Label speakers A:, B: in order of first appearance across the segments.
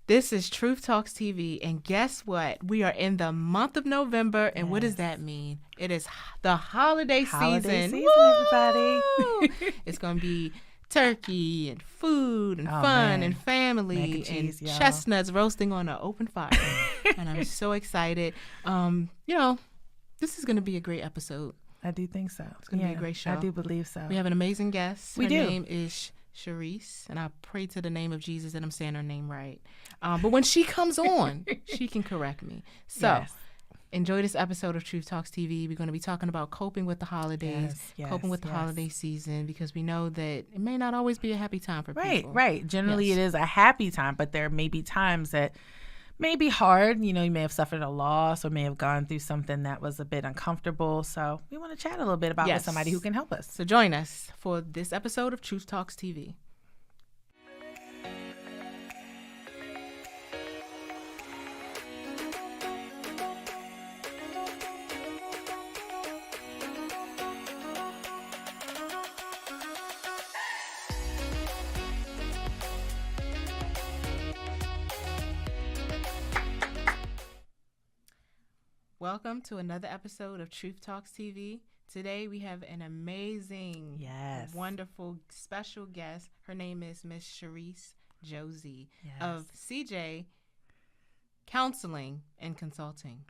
A: This is Truth Talks TV, and guess what? We are in the month of November, and what does
B: Yes.
A: that mean? It is the holiday
B: Holiday
A: season.
B: season, everybody.
A: Woo! It's going to be turkey and food and
B: Oh,
A: fun
B: man.
A: and family
B: Mac and cheese, y'all.
A: chestnuts roasting on an open fire. And I'm so excited. This is going to be a great episode.
B: I do think so.
A: It's going to be a great show.
B: I do believe so.
A: We have an amazing guest.
B: We
A: Her
B: do.
A: name is Charese, and I pray to the name of Jesus that I'm saying her name right. But when she comes on, she can correct me. So
B: Yes.
A: enjoy this episode of Truth Talks TV. We're going to be talking about coping with the holidays, coping with the holiday season, because we know that it may not always be a happy time for people.
B: Right. Generally, it is a happy time, but there may be times that may be hard. You may have suffered a loss or may have gone through something that was a bit uncomfortable. So we want to chat a little bit about with somebody who can help us.
A: So join us for this episode of Truth Talks TV. Welcome to another episode of Truth Talks TV. Today we have an amazing, wonderful, special guest. Her name is Miss Charese Josie of CJ Counseling and Consulting.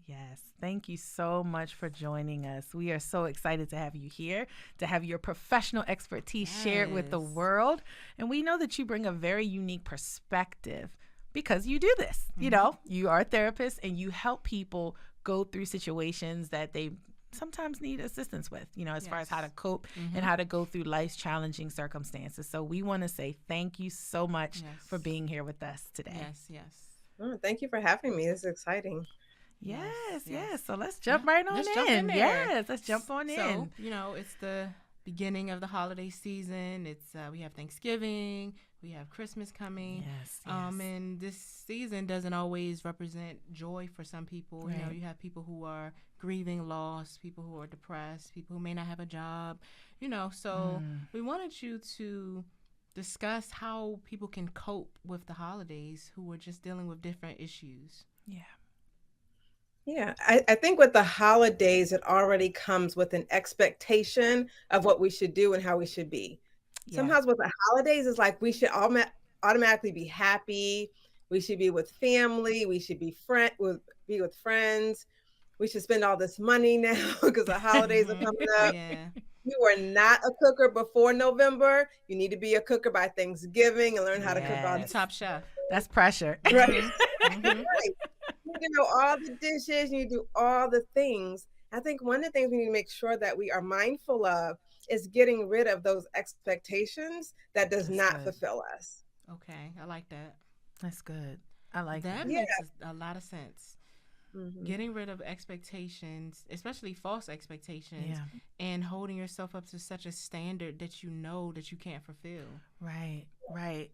B: Yes. Thank you so much for joining us. We are so excited to have you here, to have your professional expertise shared with the world. And we know that you bring a very unique perspective because you do this.
A: Mm-hmm.
B: You are a therapist and you help people go through situations that they sometimes need assistance with, as far as how to cope and how to go through life's challenging circumstances. So we want to say thank you so much for being here with us today.
A: Yes.
C: Oh, thank you for having me. This is exciting.
B: Yes. So let's jump right on
A: let's
B: in.
A: Jump in there.
B: Yes, let's jump on in.
A: So, it's the beginning of the holiday season. It's we have Thanksgiving, we have Christmas coming.
B: Yes.
A: And this season doesn't always represent joy for some people.
B: Right.
A: You have people who are grieving loss, people who are depressed, people who may not have a job. So we wanted you to discuss how people can cope with the holidays who are just dealing with different issues.
C: Yeah, I think with the holidays, it already comes with an expectation of what we should do and how we should be. Sometimes with the holidays, it's like we should automatically be happy. We should be with family. We should be with friends. We should spend all this money now because the holidays are coming up. You were not a cooker before November. You need to be a cooker by Thanksgiving and learn how to cook all the
A: Top chef.
B: That's pressure.
C: Right. Right. You know all the dishes, you do all the things. I think one of the things we need to make sure that we are mindful of is getting rid of those expectations that does not fulfill us.
A: Okay, I like that.
B: That's good. I like that.
A: That makes a lot of sense. Getting rid of expectations, especially false expectations, and holding yourself up to such a standard that you know that you can't fulfill.
B: Right.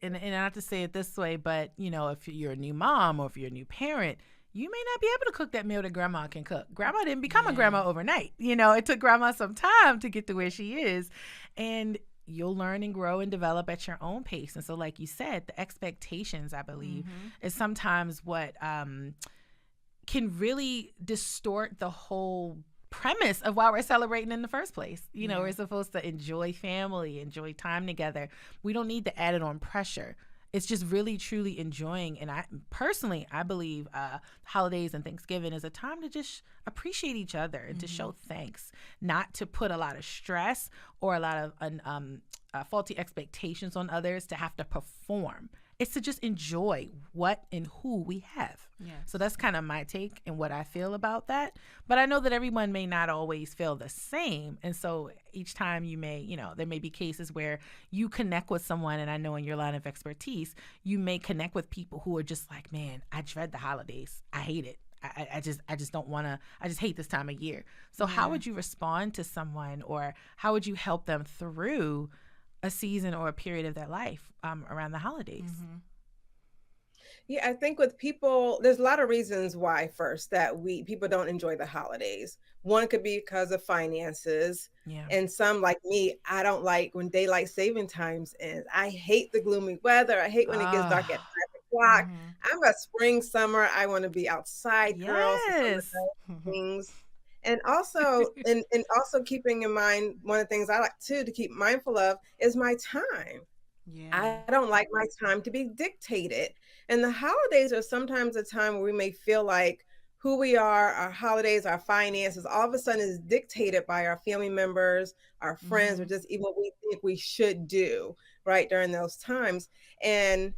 B: And not to say it this way, but, if you're a new mom or if you're a new parent, you may not be able to cook that meal that grandma can cook. Grandma didn't become a grandma overnight. It took grandma some time to get to where she is. And you'll learn and grow and develop at your own pace. And so, like you said, the expectations, I believe, is sometimes what can really distort the whole premise of why we're celebrating in the first place. We're supposed to enjoy family, enjoy time together. We don't need to add it on pressure. It's just really, truly enjoying. And I believe holidays and Thanksgiving is a time to just appreciate each other and to show thanks, not to put a lot of stress or a lot of faulty expectations on others to have to perform. It's to just enjoy what and who we have. So that's kind of my take and what I feel about that. But I know that everyone may not always feel the same. And so each time you may, there may be cases where you connect with someone, and I know in your line of expertise, you may connect with people who are just like, man, I dread the holidays. I hate it. I just don't want to, I just hate this time of year. So how would you respond to someone, or how would you help them through a season or a period of their life around the holidays?
C: Yeah, I think with people, there's a lot of reasons why that people don't enjoy the holidays. One could be because of finances. And some, like me, I don't like when daylight saving times ends. I hate the gloomy weather. I hate when it gets dark at 5 o'clock. I'm a spring, summer. I want to be outside, girls. So some of
B: Yes.
C: those things. And also, and also keeping in mind, one of the things I like too to keep mindful of is my time.
A: Yeah.
C: I don't like my time to be dictated. And the holidays are sometimes a time where we may feel like who we are, our holidays, our finances, all of a sudden is dictated by our family members, our friends, or just even what we think we should do right during those times. And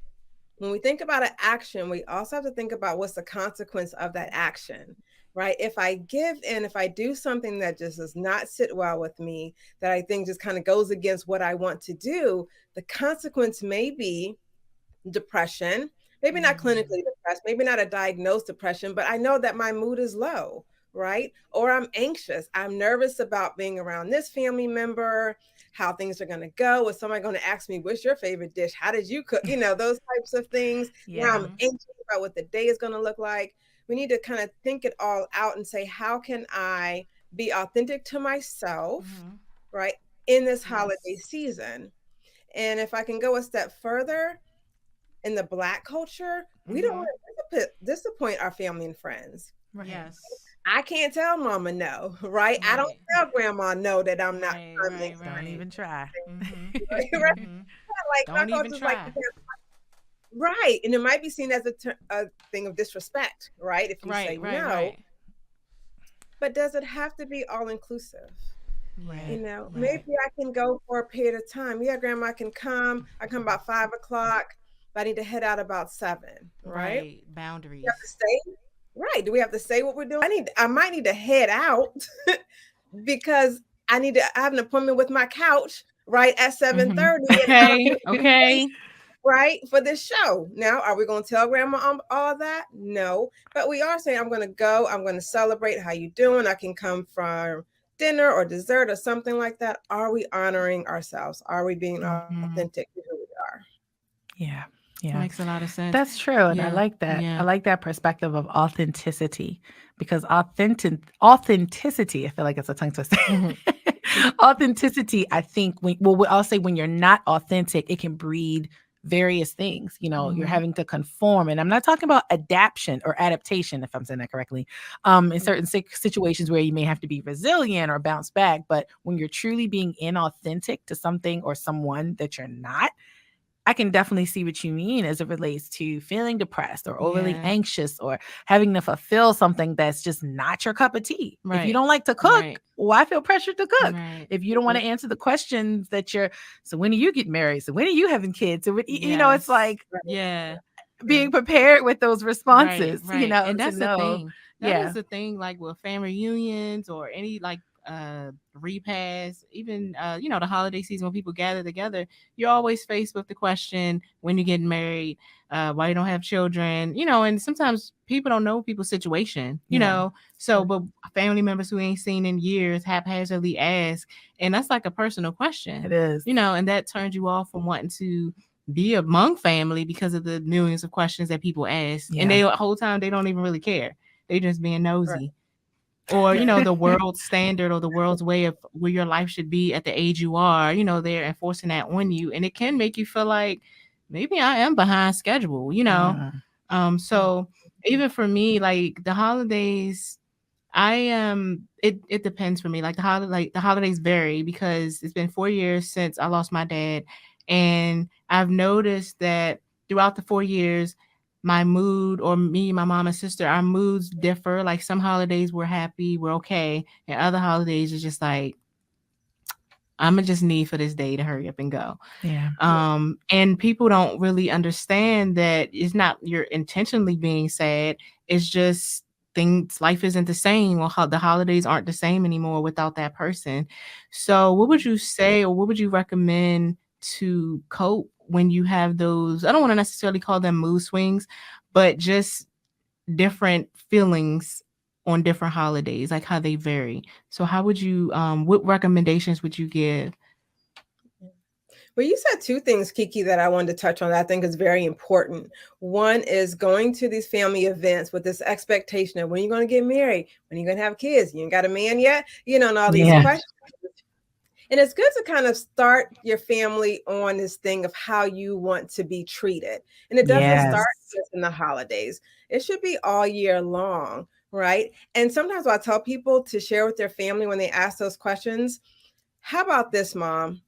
C: when we think about an action, we also have to think about what's the consequence of that action, right? If I give in, if I do something that just does not sit well with me, that I think just kind of goes against what I want to do, the consequence may be depression, maybe not clinically depressed, maybe not a diagnosed depression, but I know that my mood is low, right? Or I'm anxious. I'm nervous about being around this family member, how things are going to go. Is somebody going to ask me, what's your favorite dish? How did you cook? You know, those types of things. Now I'm anxious about what the day is going to look like. We need to kind of think it all out and say, how can I be authentic to myself, right, in this holiday season? And if I can go a step further, in the Black culture, we don't want to disappoint our family and friends.
A: Right. Yes.
C: I can't tell mama no, right? I don't tell grandma no that I'm not coming.
B: Don't even try.
C: Right? Like
A: don't
C: my
A: even try.
C: Like, right. And it might be seen as a thing of disrespect, right? If you say no. But does it have to be all inclusive?
A: Right.
C: You know, maybe I can go for a period of time. Yeah, grandma can come. I come about 5 o'clock. But I need to head out about 7, right?
A: Boundaries.
C: We have to stay. Right. Do we have to say what we're doing? I might need to head out because I have an appointment with my couch, right, at 7:30.
A: Okay.
C: Right, for this show. Now, are we going to tell grandma all that? No. But we are saying, I'm going to go. I'm going to celebrate. How you doing? I can come from dinner or dessert or something like that. Are we honoring ourselves? Are we being authentic to who we are?
B: Yeah. Yeah.
A: Makes a lot of sense.
B: That's true. And I like that. I like that perspective of authenticity, because authenticity, I feel like it's a tongue twister. Authenticity, I think, I'll say when you're not authentic, it can breed various things. You know, you're having to conform. And I'm not talking about adaptation, if I'm saying that correctly, in certain situations where you may have to be resilient or bounce back. But when you're truly being inauthentic to something or someone that you're not, I can definitely see what you mean as it relates to feeling depressed or overly anxious or having to fulfill something that's just not your cup of tea. Right. If you don't like to cook, why feel pressured to cook? Right. If you don't want to answer the questions so when do you get married? So when are you having kids? So you know, it's like being prepared with those responses, you know,
A: and that's the thing. That is the thing, like with family reunions or any like repast, even you know, the holiday season when people gather together, you're always faced with the question, when you get married, why you don't have children, you know, and sometimes people don't know people's situation, you know, so but family members who ain't seen in years haphazardly ask, and that's like a personal question.
B: It is,
A: you know, and that turns you off from wanting to be among family because of the millions of questions that people ask, and the whole time they don't even really care. They just being nosy. Or, you know, the world's standard or the world's way of where your life should be at the age you are, you know, they're enforcing that on you. And it can make you feel like maybe I am behind schedule, you know? So even for me, like the holidays, it depends for me. Like the holidays vary because it's been 4 years since I lost my dad. And I've noticed that throughout the 4 years, my mood, or me, my mom and sister, our moods differ. Like some holidays we're happy, we're okay. And other holidays is just like, I'm gonna just need for this day to hurry up and go. And people don't really understand that it's not you're intentionally being sad. It's just life isn't the same, or how the holidays aren't the same anymore without that person. So what would you say, or what would you recommend to cope when you have those, I don't want to necessarily call them mood swings, but just different feelings on different holidays, like how they vary? So how would you, what recommendations would you give?
C: Well, you said 2 things, Kiki, that I wanted to touch on that I think is very important. One is going to these family events with this expectation of when you're going to get married, when you're going to have kids, you ain't got a man yet, you know, and all these questions. And it's good to kind of start your family on this thing of how you want to be treated. And it doesn't start just in the holidays. It should be all year long, right? And sometimes I tell people to share with their family when they ask those questions. How about this, Mom?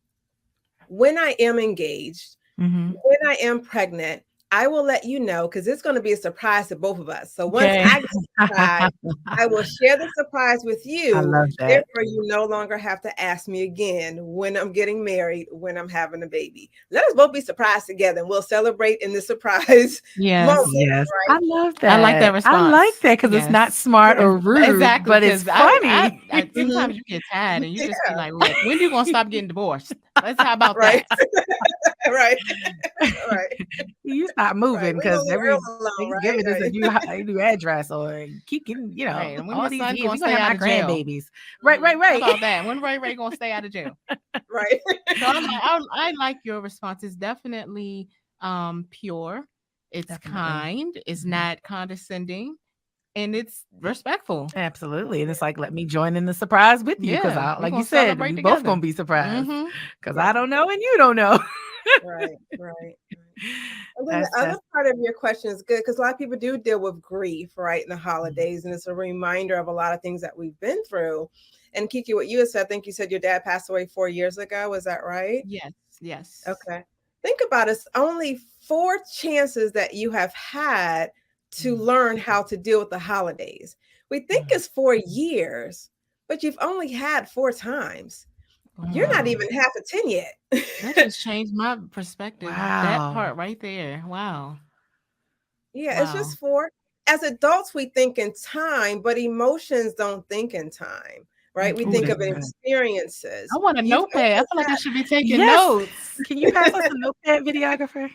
C: When I am engaged, when I am pregnant, I will let you know, because it's going to be a surprise to both of us. So once I get the surprise, I will share the surprise with you.
B: I love that.
C: Therefore, you no longer have to ask me again when I'm getting married, when I'm having a baby. Let us both be surprised together, and we'll celebrate in the surprise moment.
B: Yes.
C: Right?
B: I love that.
A: I like that response.
B: I like that because it's not smart or rude,
A: exactly,
B: but it's funny.
A: Sometimes you get tired and you just be like, look, when are you going to stop getting divorced? Let's talk about
C: right.
A: that.
C: Right.
B: You stop moving because every Thanksgiving is a new address, or keep getting,
A: right. And when
B: all
A: your
B: these
A: son's
B: years,
A: going
B: we
A: to stay
B: gonna
A: out
B: have
A: of
B: my
A: jail.
B: grandbabies. Right.
A: How about that? When Ray going to stay out of jail?
C: Right.
A: So I like your response. It's definitely pure. It's kind. It's not condescending. And it's respectful.
B: Absolutely. And it's like, let me join in the surprise with you, because like you said, we both gonna be surprised, because I don't know and you don't know.
C: Right. And then the other part of your question is good, because a lot of people do deal with grief, right, in the holidays, and it's a reminder of a lot of things that we've been through. And Kiki, what you had said, I think you said your dad passed away 4 years ago. Was that right?
A: Yes.
C: Okay. Think about it. It's only 4 chances that you have had to learn how to deal with the holidays. We think it's 4 years, but you've only had 4 times. You're not even half a 10 yet.
A: That just changed my perspective.
B: Wow.
A: That part right there. Wow.
C: Yeah, it's just 4. As adults, we think in time, but emotions don't think in time, right? We think of experiences.
A: I want a notepad. I feel like I should be taking notes.
B: Can you pass us a notepad, videographer?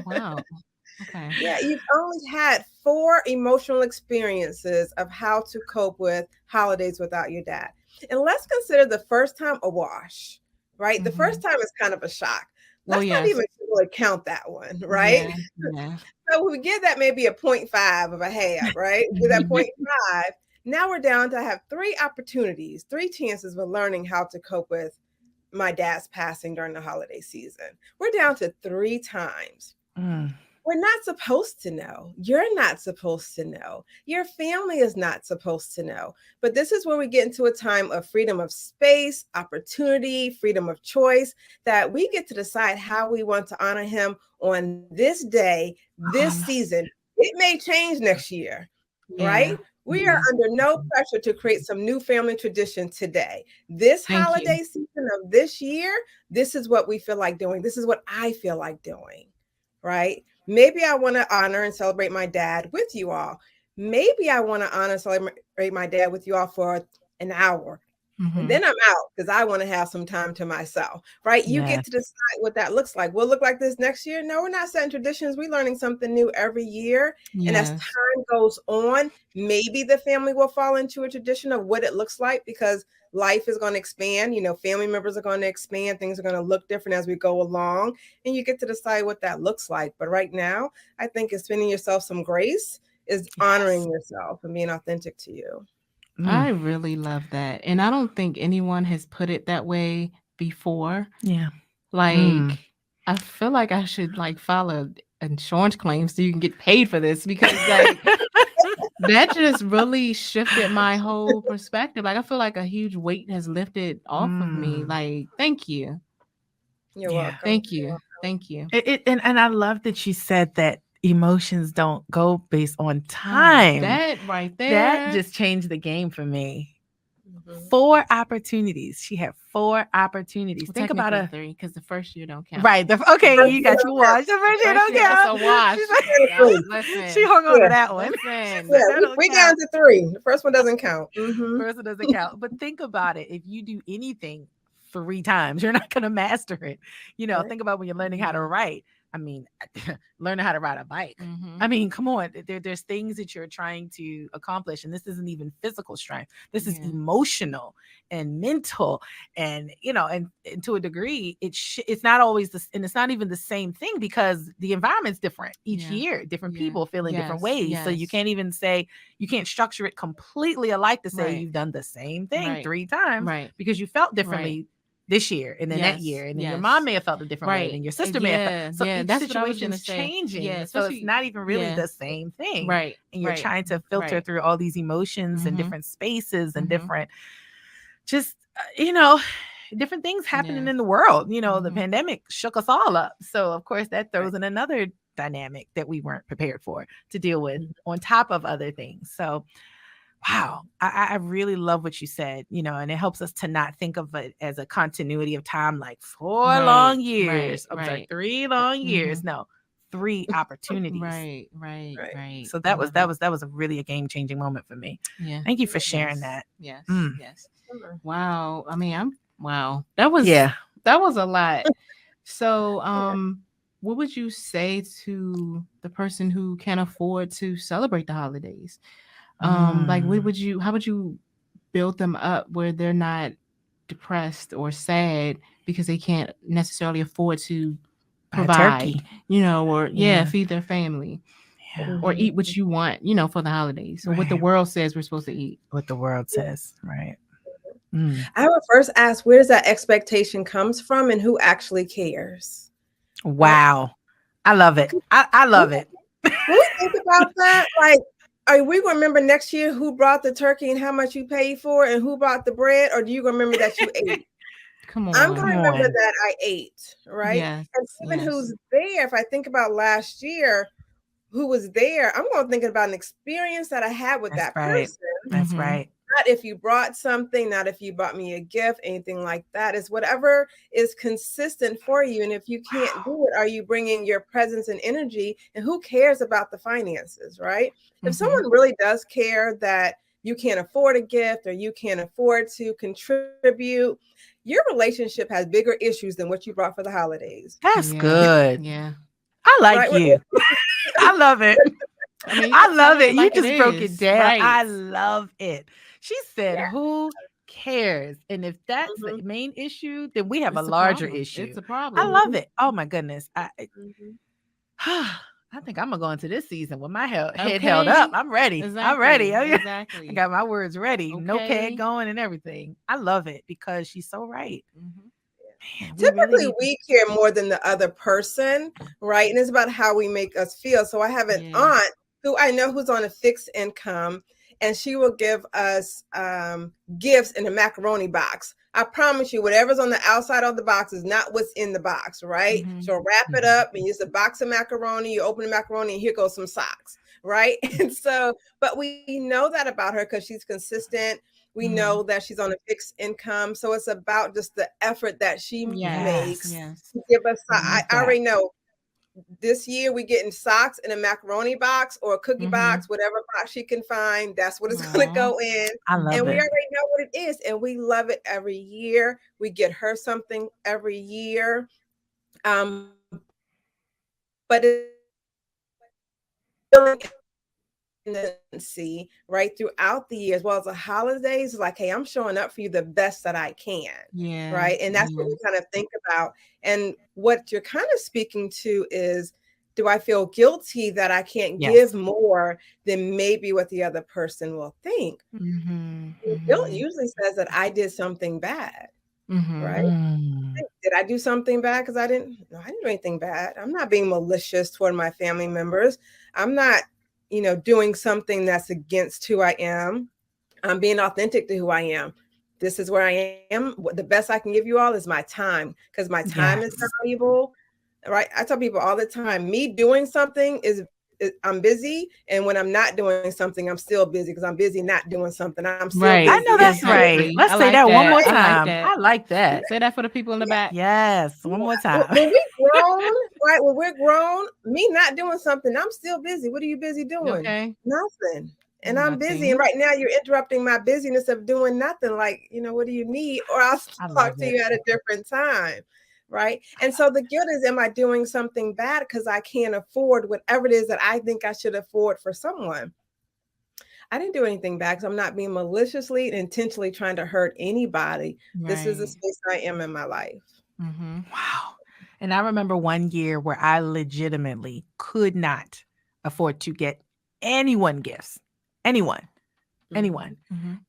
A: Wow. Okay.
C: Yeah, you've only had 4 emotional experiences of how to cope with holidays without your dad. And let's consider the first time a wash, right? The first time is kind of a shock. Let's not even really count that one, right?
A: Yeah.
C: So we give that maybe a 0.5 of a half, right? Give that 0.5. Now we're down to have 3 opportunities, 3 chances of learning how to cope with my dad's passing during the holiday season. We're down to 3 times. We're not supposed to know. You're not supposed to know. Your family is not supposed to know. But this is where we get into a time of freedom of space, opportunity, freedom of choice, that we get to decide how we want to honor him on this day, this season. It may change next year, right? We are under no pressure to create some new family tradition today. This holiday season of this year, this is what we feel like doing. This is what I feel like doing, right? Maybe I want to honor and celebrate my dad with you all. Maybe I want to honor and celebrate my dad with you all for an hour. And then I'm out because I want to have some time to myself, right? You get to decide what that looks like. Will it look like this next year? No, we're not setting traditions. We're learning something new every year. And as time goes on, maybe the family will fall into a tradition of what it looks like, because life is going to expand. Family members are going to expand. Things are going to look different as we go along. And you get to decide what that looks like. But right now, I think extending yourself some grace is honoring yourself and being authentic to you.
A: I really love that. And I don't think anyone has put it that way before.
B: Yeah.
A: Like, I feel like I should file an insurance claim so you can get paid for this, because that just really shifted my whole perspective. I feel like a huge weight has lifted off of me. Thank you.
C: You're welcome.
A: Thank you. Thank you.
B: And I love that you said that emotions don't go based on time.
A: That right there.
B: That just changed the game for me. 4 opportunities. She had 4 opportunities.
A: Well,
B: think about
A: 3, because the first year don't count.
B: Right. Okay, you got your wash. The first year don't count.
A: It's a wash.
B: She hung on to that one.
C: We down to 3. The first one doesn't count.
B: First one doesn't count. But think about it. If you do anything 3 times, you're not going to master it. Think about when you're learning how to write. I mean, learning how to ride a bike.
A: Mm-hmm.
B: I mean, come on. There's things that you're trying to accomplish, and this isn't even physical strength. This is emotional and mental, and and to a degree, it's not always this, and it's not even the same thing because the environment's different each year. Different people feel in different ways, so you can't even say you can't structure it completely alike to say you've done the same thing 3 times because you felt differently. This year and then that year, and then your mom may have felt a different way, and your sister may have felt. So each situation's changing, so it's not even really the same thing,
A: right?
B: And you're trying to filter through all these emotions and different spaces and different, just different things happening in the world. The pandemic shook us all up, so of course that throws in another dynamic that we weren't prepared for to deal with on top of other things. So wow, I really love what you said, and it helps us to not think of it as a continuity of time, like 4 long years. I'm sorry, 3 long years. No, 3 opportunities.
A: Right.
B: So that was a really a game-changing moment for me.
A: Yeah.
B: Thank you for sharing that.
A: Yes. Yes. Wow. I mean, wow. That was a lot. So, what would you say to the person who can't afford to celebrate the holidays? Like how would you build them up where they're not depressed or sad because they can't necessarily afford to provide, or feed their family or eat what you want, for the holidays, or what the world says we're supposed to eat.
B: What the world says, right?
C: I would first ask, where does that expectation comes from and who actually cares?
B: Wow. I love it. I love it.
C: When we think about that, like, are we going to remember next year who brought the turkey and how much you paid for and who brought the bread, or do you remember that you ate?
A: Come on.
C: I'm going to remember that I ate, right?
A: Yes,
C: and even who's there, if I think about last year, who was there, I'm going to think about an experience that I had with that person.
B: That's right.
C: Not if you brought something, not if you bought me a gift, anything like that. It's whatever is consistent for you. And if you can't do it, are you bringing your presence and energy? And who cares about the finances, right? If someone really does care that you can't afford a gift or you can't afford to contribute, your relationship has bigger issues than what you brought for the holidays.
B: That's good.
A: Yeah.
B: I like you. I love it. I love it. You just broke it down. Right. I love it. She said, who cares? And if that's the main issue, then we have a larger issue.
A: It's a problem.
B: I love it. Oh my goodness. I think I'm going to go into this season with my head held up. I'm ready.
A: Exactly.
B: I'm ready.
A: Exactly.
B: I got my words ready. Notepad going and everything. I love it because she's so right. Man,
C: typically we care more than the other person, right? And it's about how we make us feel. So I have an aunt who I know who's on a fixed income, and she will give us gifts in a macaroni box. I promise you, whatever's on the outside of the box is not what's in the box, right? So wrap it up and use a box of macaroni. You open the macaroni and here goes some socks, right? And so, but we know that about her because she's consistent. We know that she's on a fixed income. So it's about just the effort that she makes to give us. I already know this year we getting socks in a macaroni box or a cookie box, whatever box she can find. That's what it's going to go in.
B: I love
C: and
B: it.
C: we already know what it is. And we love it every year. We get her something every year. But it's see right throughout the year as well as the holidays, like, hey, I'm showing up for you the best that I can. Right. And that's what we kind of think about. And what you're kind of speaking to is, do I feel guilty that I can't give more than maybe what the other person will think? Guilt usually says that I did something bad. Right. Did I do something bad? Because I didn't do anything bad. I'm not being malicious toward my family members. I'm not doing something that's against who I am. I'm being authentic to who I am. This is where I am. The best I can give you all is my time, because my time is valuable, right? I tell people all the time, me doing something is I'm busy. And when I'm not doing something, I'm still busy because I'm busy not doing something. I'm still busy.
B: I know that's right. Let's say that one more time. I like that.
A: Say that for the people in the back.
B: Yes. One more time.
C: When we grown, right? When we're grown, me not doing something, I'm still busy. What are you busy doing?
A: Okay.
C: Nothing. And I'm busy. And right now you're interrupting my busyness of doing nothing. Like, what do you need? Or I'll talk to you at a different time. right? And so the guilt is, am I doing something bad because I can't afford whatever it is that I think I should afford for someone? I didn't do anything bad because I'm not being maliciously and intentionally trying to hurt anybody. This is the
A: Right.
C: space I am in my life.
B: Wow. And I remember one year where I legitimately could not afford to get anyone gifts. Anyone.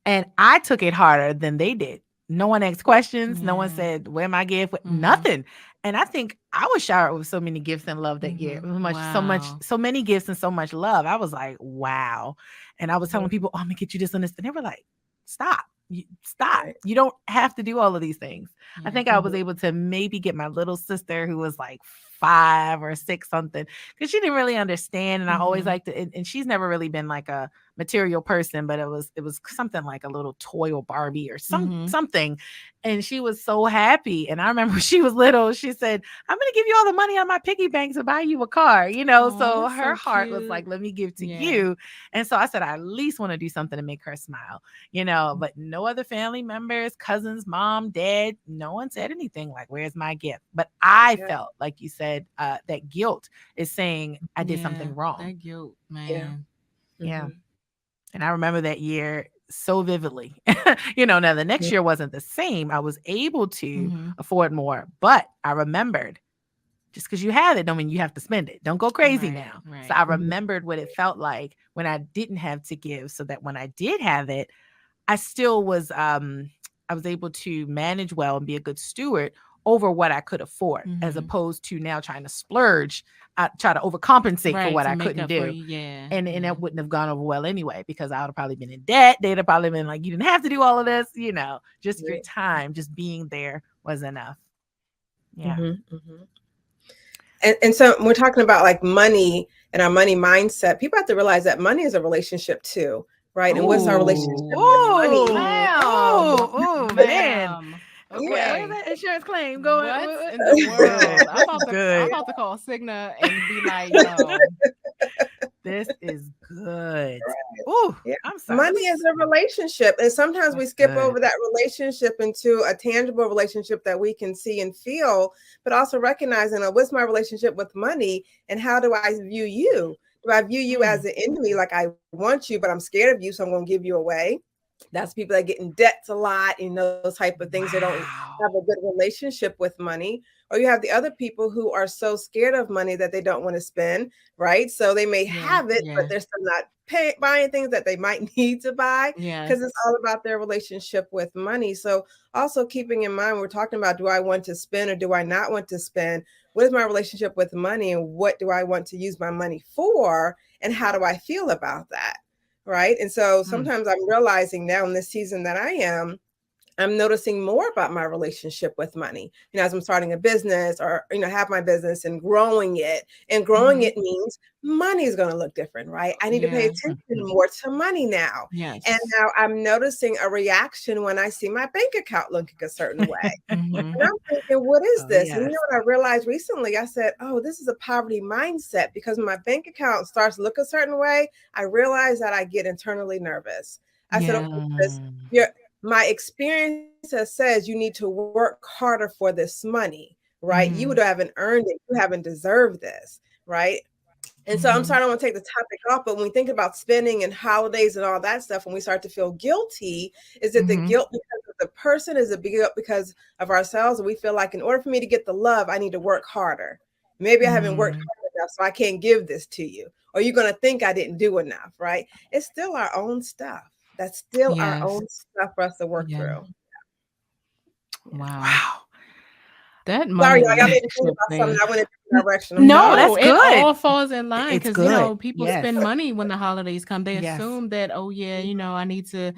B: And I took it harder than they did. No one asked questions. No one said, where my gift? Nothing. And I think I was showered with so many gifts and love that year. So many gifts and so much love. I was like, wow. And I was telling people, oh, I'm gonna get you this and this. And they were like, stop. Stop.
C: Right.
B: You don't have to do all of these things. I think I was able to maybe get my little sister, who was like 5 or 6 something, because she didn't really understand. And I always liked to, and she's never really been like a material person, but it was something like a little toy or Barbie or something. And she was so happy. And I remember when she was little, she said, I'm going to give you all the money on my piggy bank to buy you a car, you know? So her heart was like, let me give to you. And so I said, I at least want to do something to make her smile, you know, but no other family members, cousins, mom, dad, no one said anything like, where's my gift? But I felt, like you said, that guilt is saying I did something wrong.
A: That guilt, man.
B: Yeah. And I remember that year so vividly. You know, now the next year wasn't the same. I was able to afford more, but I remembered, just because you have it don't mean you have to spend it. Don't go crazy now.
A: Right.
B: So I remembered what it felt like when I didn't have to give, so that when I did have it, I still was I was able to manage well and be a good steward over what I could afford, as opposed to now trying to splurge, try to overcompensate for what I couldn't do. And that wouldn't have gone over well anyway, because I would have probably been in debt. They'd have probably been like, you didn't have to do all of this, you know, just your time, just being there was enough. Yeah.
C: And so we're talking about like money and our money mindset. People have to realize that money is a relationship too, right? And what's our relationship with money?
B: Oh, man. Okay, where's that insurance claim going?
A: What in the world? I'm about to call Cigna and be like, yo,
B: this is good.
C: Right.
B: Ooh, I'm sorry.
C: Money is a relationship. And sometimes we skip over that relationship into a tangible relationship that we can see and feel, but also recognizing what's my relationship with money and how do I view you? Do I view you as an enemy? Like, I want you, but I'm scared of you, so I'm going to give you away. That's people that get in debts a lot, you know, those type of things. They don't have a good relationship with money. Or you have the other people who are so scared of money that they don't want to spend, right? So they may have it, but they're still not buying things that they might need to buy, because it's all about their relationship with money. So also keeping in mind, we're talking about, do I want to spend or do I not want to spend? What is my relationship with money, and what do I want to use my money for? And how do I feel about that? Right. And so sometimes I'm realizing now in this season that I'm noticing more about my relationship with money, you know, as I'm starting a business or, you know, have my business and growing it. And growing it means money is going to look different, right? I need to pay attention more to money now. And now I'm noticing a reaction when I see my bank account looking a certain way. And I'm thinking, what is this? And you know what I realized recently? I said, oh, this is a poverty mindset, because when my bank account starts to look a certain way, I realize that I get internally nervous. I said, okay, my experience says you need to work harder for this money, right? You haven't earned it. You haven't deserved this, right? And so I'm sorry, I don't want to take the topic off, but when we think about spending and holidays and all that stuff, when we start to feel guilty, is it the guilt because of the person? Is it guilt because of ourselves? And we feel like, in order for me to get the love, I need to work harder. Maybe I haven't worked hard enough, so I can't give this to you. Or you're going to think I didn't do enough, right? It's still our own stuff. That's still our own stuff for us to work through.
A: Wow. That
C: Sorry,
A: money.
C: y'all made me think about something. I went in a direction.
B: No, that's good.
A: It all falls in line, because you know, people spend
B: Yes.
A: money when the holidays come. They assume that, oh yeah, you know, I need to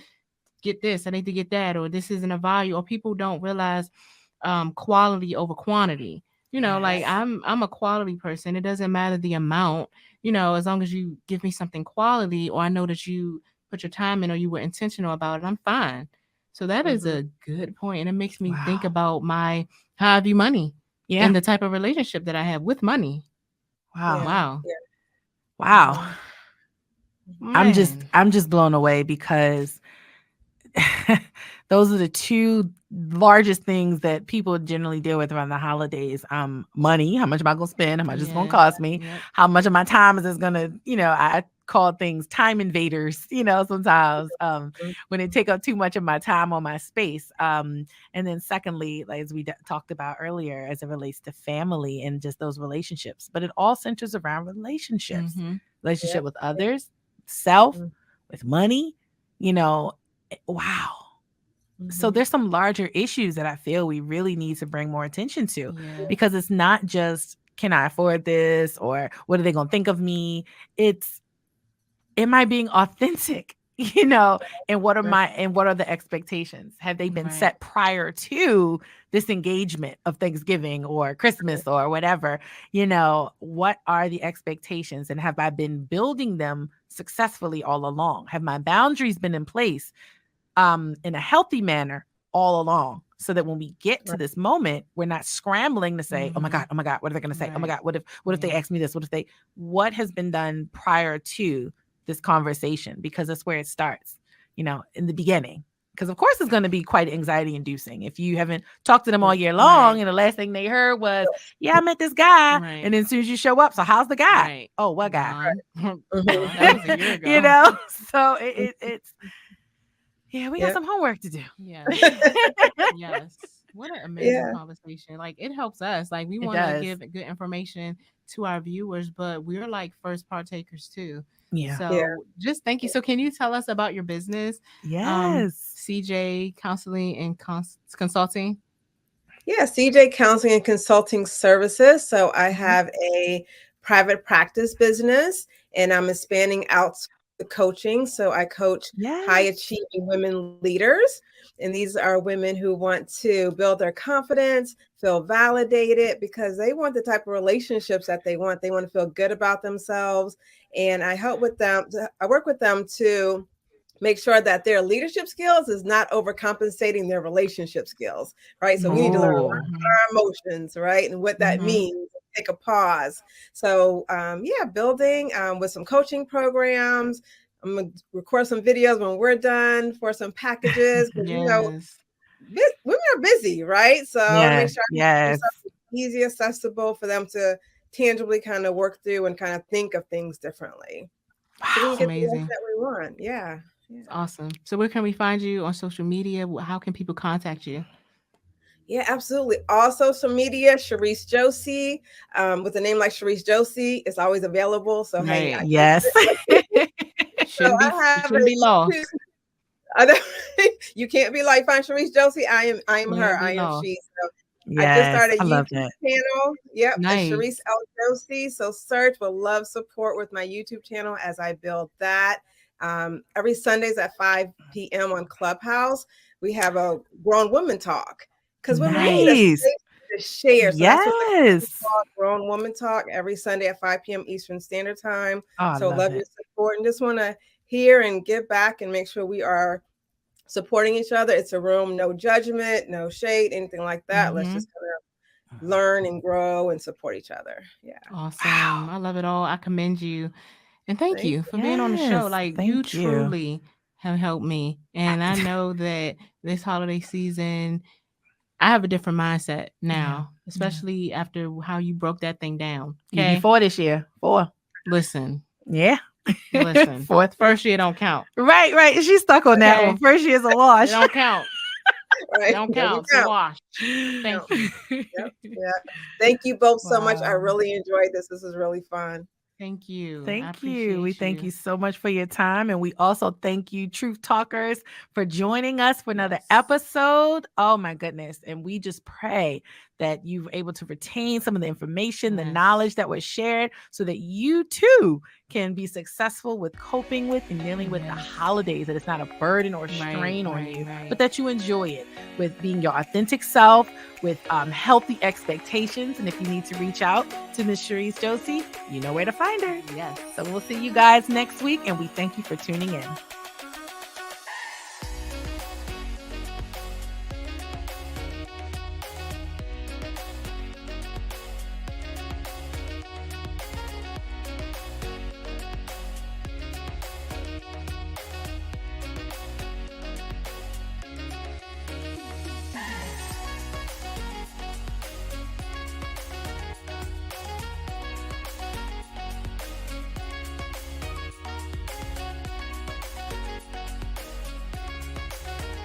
A: get this, I need to get that, or this isn't a value, or people don't realize quality over quantity. You know, like I'm a quality person. It doesn't matter the amount, you know, as long as you give me something quality, or I know that you put your time in, or you were intentional about it, I'm fine. So that is a good point. And it makes me think about how I view money and the type of relationship that I have with money. Wow.
B: I'm just blown away, because those are the two largest things that people generally deal with around the holidays. Money, how much am I going to spend? How much is going to cost me?
A: Yep.
B: How much of my time is this going to, I call things time invaders, sometimes when they take up too much of my time or my space. And then secondly, like, as we talked about earlier, as it relates to family and just those relationships, but it all centers around relationships, relationship with others, self, with money, wow. So there's some larger issues that I feel we really need to bring more attention to, because it's not just, can I afford this, or what are they going to think of me? It's, am I being authentic? And what are the expectations? Have they been set prior to this engagement of Thanksgiving or Christmas or whatever? What are the expectations, and have I been building them successfully all along? Have my boundaries been in place in a healthy manner all along, so that when we get to this moment, we're not scrambling to say, oh my God, what are they going to say? Oh my God, what if they ask me this? What has been done prior to this conversation? Because that's where it starts, in the beginning. Because of course it's going to be quite anxiety inducing if you haven't talked to them all year long, and the last thing they heard was, I met this guy, and then as soon as you show up, so how's the guy? Oh, what guy?
A: That was a year ago.
B: So it's we got some homework to do.
A: Yes. What an amazing conversation. Like, it helps us. Like, we want to give good information to our viewers, but we're like first partakers too. So just thank you. So can you tell us about your business?
B: Yes.
A: CJ Counseling and Consulting.
C: Yeah, CJ Counseling and Consulting Services. So I have a private practice business, and I'm expanding out the coaching. So I coach high achieving women leaders. And these are women who want to build their confidence, feel validated, because they want the type of relationships that they want. They want to feel good about themselves. And I help with them. I work with them to make sure that their leadership skills is not overcompensating their relationship skills, right? So we need to learn our emotions, right? And what that means. Take a pause. So building with some coaching programs. I'm gonna record some videos when we're done for some packages. Women are busy, right? So make sure it's easy, accessible for them to tangibly kind of work through and kind of think of things differently. So we can get the life that we want. Yeah.
A: Awesome. So where can we find you on social media? How can people contact you?
C: Yeah, absolutely. All social media, Charese Josie, with a name like Charese Josie, it's always available. So hey,
A: shouldn't be lost.
C: You can't be like, find Charese Josie. I am her. I am she. So I just started a YouTube channel. Yep, nice. Charese L. Josie. So search. Will love support with my YouTube channel as I build that. Every Sundays at 5 p.m. on Clubhouse, we have a grown woman talk. Because women need a space to share. So that's what Grown Woman Talk every Sunday at 5 p.m. Eastern Standard Time. So love your support and just want to hear and give back and make sure we are supporting each other. It's a room, no judgment, no shade, anything like that. Let's just kind of learn and grow and support each other. Yeah.
A: Awesome. Wow. I love it all. I commend you. And thank you for being on the show. Like, you truly have helped me. And I know that this holiday season, I have a different mindset now, especially after how you broke that thing down.
B: Okay. Before this year. 4.
A: Listen.
B: Yeah.
A: Listen. First year don't count.
B: Right. She's stuck on that one. First year's a wash.
A: It don't count. It don't count. It's a wash. Thank you.
C: Yeah. Thank you both so much. I really enjoyed this. This is really fun.
A: Thank you.
B: Thank you. We thank you so much for your time. And we also thank you, Truth Talkers, for joining us for another episode. Oh, my goodness. And we just pray that you're able to retain some of the information, the knowledge that was shared, so that you too can be successful with coping with and dealing with the holidays, that it's not a burden or strain on you, but that you enjoy it with being your authentic self, with healthy expectations. And if you need to reach out to Miss Charese Josie, you know where to find her.
A: Yes.
B: So we'll see you guys next week, and we thank you for tuning in.